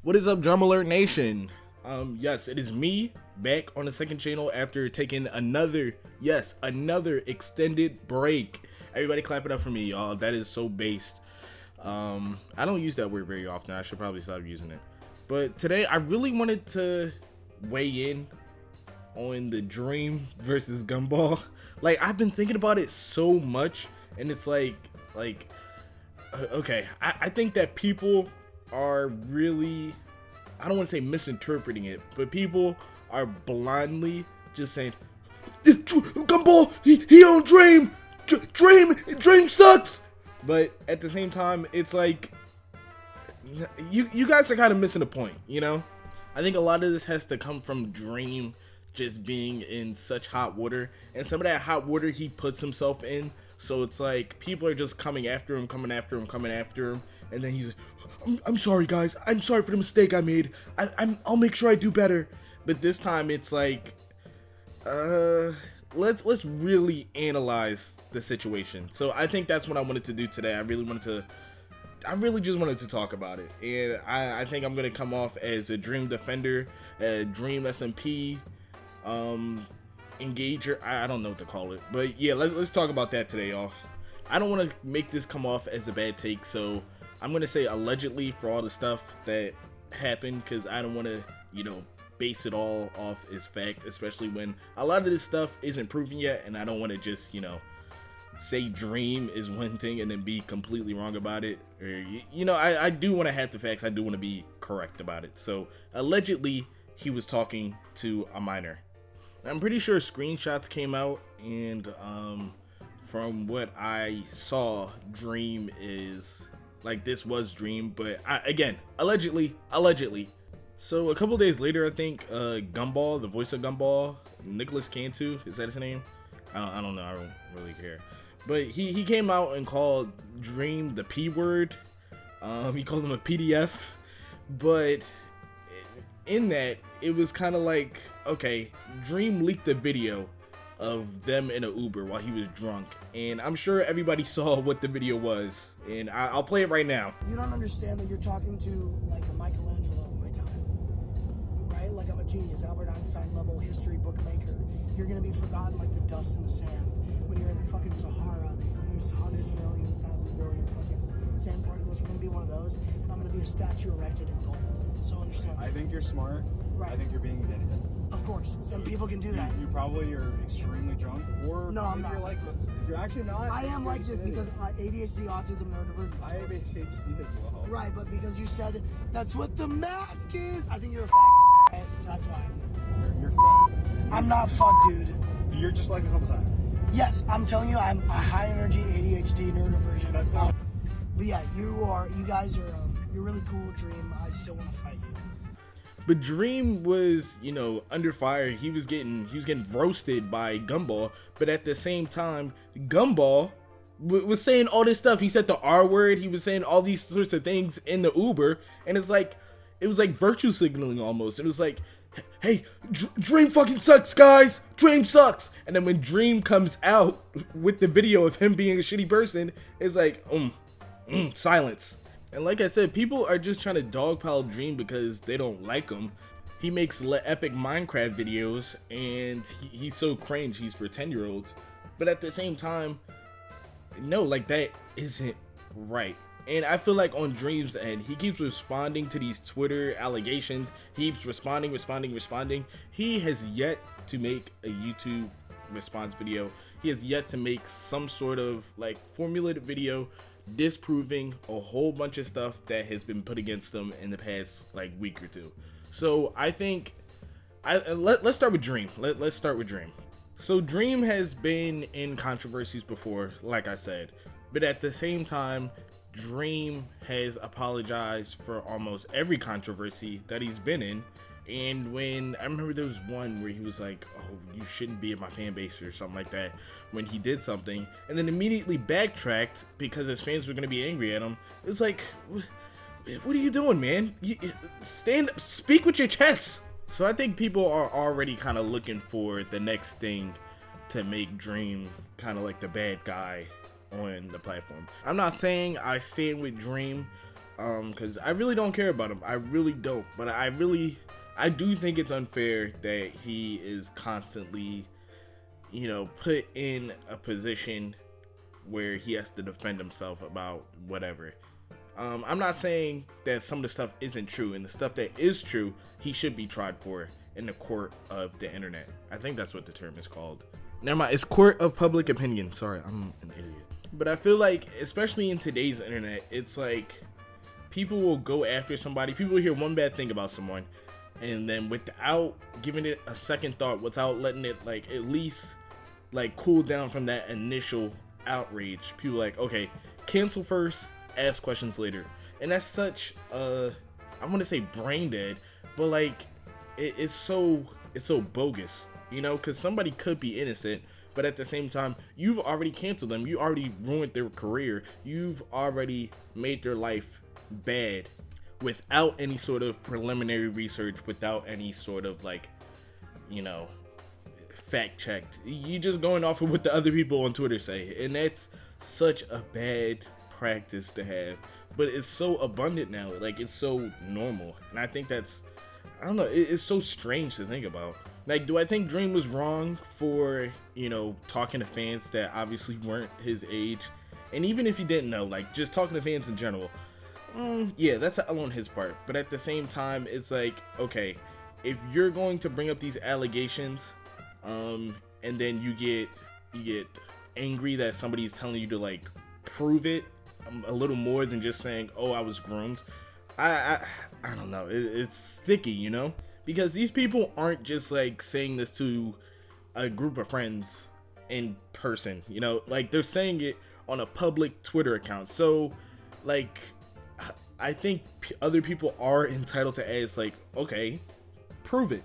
What is up, Drum Alert Nation? Yes, it is me back on the second channel after taking another extended break. Everybody clap it up for me, y'all. That is so based. I don't use that word very often. I should probably stop using it. But today I really wanted to weigh in on the Dream versus Gumball. Like, I've been thinking about it so much, and it's okay, I think that people are really, I don't want to say misinterpreting it, but people are blindly just saying, Gumball, he on Dream, Dream sucks. But at the same time, it's like, you guys are kind of missing the point, you know? I think a lot of this has to come from Dream just being in such hot water, and some of that hot water he puts himself in. So it's like people are just coming after him, and then he's like, I'm sorry guys, I'm sorry for the mistake I made. I'll make sure I do better. But this time it's like, let's really analyze the situation. So I think that's what I wanted to do today. I really just wanted to talk about it, and I think I'm gonna come off as a Dream defender, a Dream SMP, engager. I don't know what to call it, but yeah, let's talk about that today, y'all. I don't want to make this come off as a bad take, so I'm gonna say allegedly for all the stuff that happened, because I don't want to, base it all off as fact, especially when a lot of this stuff isn't proven yet, and I don't want to just, say Dream is one thing and then be completely wrong about it. Or, I do want to have the facts. I do want to be correct about it. So allegedly he was talking to a minor. I'm pretty sure screenshots came out, and from what I saw, Dream is like, this was Dream, but again, allegedly. So a couple days later, I think Gumball, the voice of Gumball, Nicholas Cantu, is that his name? I don't know. I don't really care. But he came out and called Dream the P word. He called him a PDF, but in that, it was kind of like, okay, Dream leaked a video of them in an Uber while he was drunk, and I'm sure everybody saw what the video was, and I'll play it right now. You don't understand that you're talking to like a Michelangelo of my time, right? Like, I'm a genius, Albert Einstein level history bookmaker. You're gonna be forgotten like the dust in the sand when you're in the fucking Sahara and there's 100 million, 1,000 billion fucking sand particles. You're gonna be one of those, and I'm gonna be a statue erected in gold. So understand. I think you're smart. Right. I think you're being an idiot. Of course, and people can do that. You probably are extremely drunk, or No, I'm maybe not. you're like this. If you're actually not, I am you're like just this an because idiot. ADHD, autism, neurodivergent. I have ADHD as well. Right, but because you said that's what the mask is, I think you're a faggot. Right? So that's why. You're fucked. I'm not fucked, dude. You're just like this all the time. Yes, I'm telling you, I'm a high energy ADHD neurodivergent. That's not. But yeah, you guys are, you're really cool, Dream. I still want to fight you. But Dream was, under fire. He was getting roasted by Gumball. But at the same time, Gumball was saying all this stuff. He said the R word. He was saying all these sorts of things in the Uber, and it was like virtue signaling almost. It was like, hey, Dream fucking sucks, guys. Dream sucks. And then when Dream comes out with the video of him being a shitty person, it's like, silence. And like I said, people are just trying to dogpile Dream because they don't like him. He makes epic Minecraft videos, and he's so cringe. He's for 10-year-olds. But at the same time, no, like, that isn't right. And I feel like on Dream's end, he keeps responding to these Twitter allegations. He keeps responding. He has yet to make a YouTube response video. He has yet to make some sort of like formulated video disproving a whole bunch of stuff that has been put against him in the past like week or two. So I think let's start with Dream. Let's start with Dream. So Dream has been in controversies before, like I said, but at the same time, Dream has apologized for almost every controversy that he's been in. And when I remember there was one where he was like, oh, you shouldn't be in my fan base or something like that when he did something, and then immediately backtracked because his fans were going to be angry at him. It's like, what are you doing, man? Speak with your chest. So I think people are already kind of looking for the next thing to make Dream kind of like the bad guy on the platform. I'm not saying I stand with Dream because I really don't care about him. I really don't. But I do think it's unfair that he is constantly, put in a position where he has to defend himself about whatever. I'm not saying that some of the stuff isn't true, and the stuff that is true, he should be tried for in the court of the internet. I think that's what the term is called. Never mind, it's court of public opinion. Sorry, I'm an idiot. But I feel like, especially in today's internet, it's like people will go after somebody. People will hear one bad thing about someone, and then without giving it a second thought, without letting it at least cool down from that initial outrage, people are like, okay, cancel first, ask questions later. And that's such I want to say brain dead, but it's so bogus, because somebody could be innocent, but at the same time, you've already canceled them. You already ruined their career. You've already made their life bad without any sort of preliminary research, without any sort of fact checked. You just going off of what the other people on Twitter say, and that's such a bad practice to have. But it's so abundant now, it's so normal, and I think that's, I don't know, it's so strange to think about. Do I think Dream was wrong for, talking to fans that obviously weren't his age? And even if he didn't know, just talking to fans in general, yeah, that's an L on his part. But at the same time, it's okay, if you're going to bring up these allegations, and then you get angry that somebody's telling you to prove it a little more than just saying, oh, I was groomed. I don't know. It's sticky, because these people aren't just saying this to a group of friends in person, they're saying it on a public Twitter account. So I think other people are entitled to ask, okay, prove it,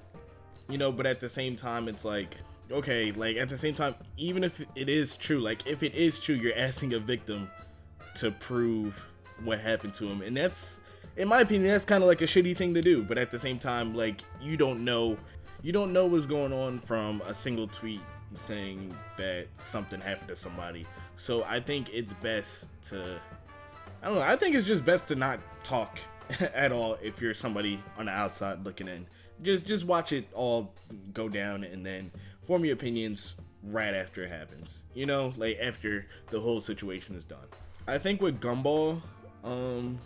but at the same time, it's okay, at the same time, even if it is true, if it is true, you're asking a victim to prove what happened to him, and that's, in my opinion, that's kind of a shitty thing to do. But at the same time, you don't know what's going on from a single tweet saying that something happened to somebody. So I think it's best to, I don't know, I think it's just best to not talk at all if you're somebody on the outside looking in. Just watch it all go down and then form your opinions right after it happens, after the whole situation is done. I think with Gumball,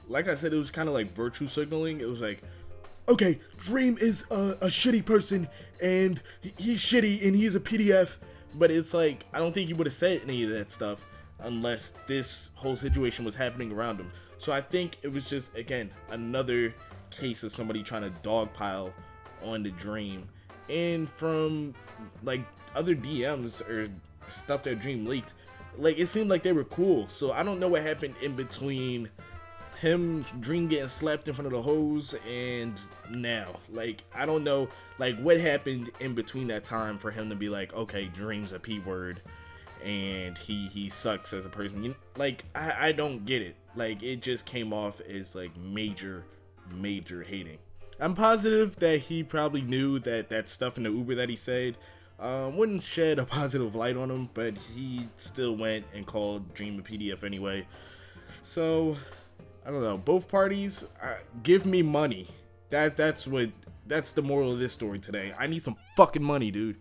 like I said, it was kind of virtue signaling. It was okay, Dream is a shitty person, and he's shitty, and he's a PDF. But it's I don't think he would have said any of that stuff unless this whole situation was happening around him. So I think it was just, again, another case of somebody trying to dogpile on the Dream. And from other DMs or stuff that Dream leaked, it seemed like they were cool. So I don't know what happened in between him, Dream getting slapped in front of the hose, and now. I don't know, what happened in between that time for him to be okay, Dream's a P word, and he sucks as a person. I don't get it. It just came off as major hating. I'm positive that he probably knew that stuff in the Uber that he said wouldn't shed a positive light on him, but he still went and called Dream a PDF anyway. So I don't know. Both parties, give me money. That's the moral of this story today. I need some fucking money, dude.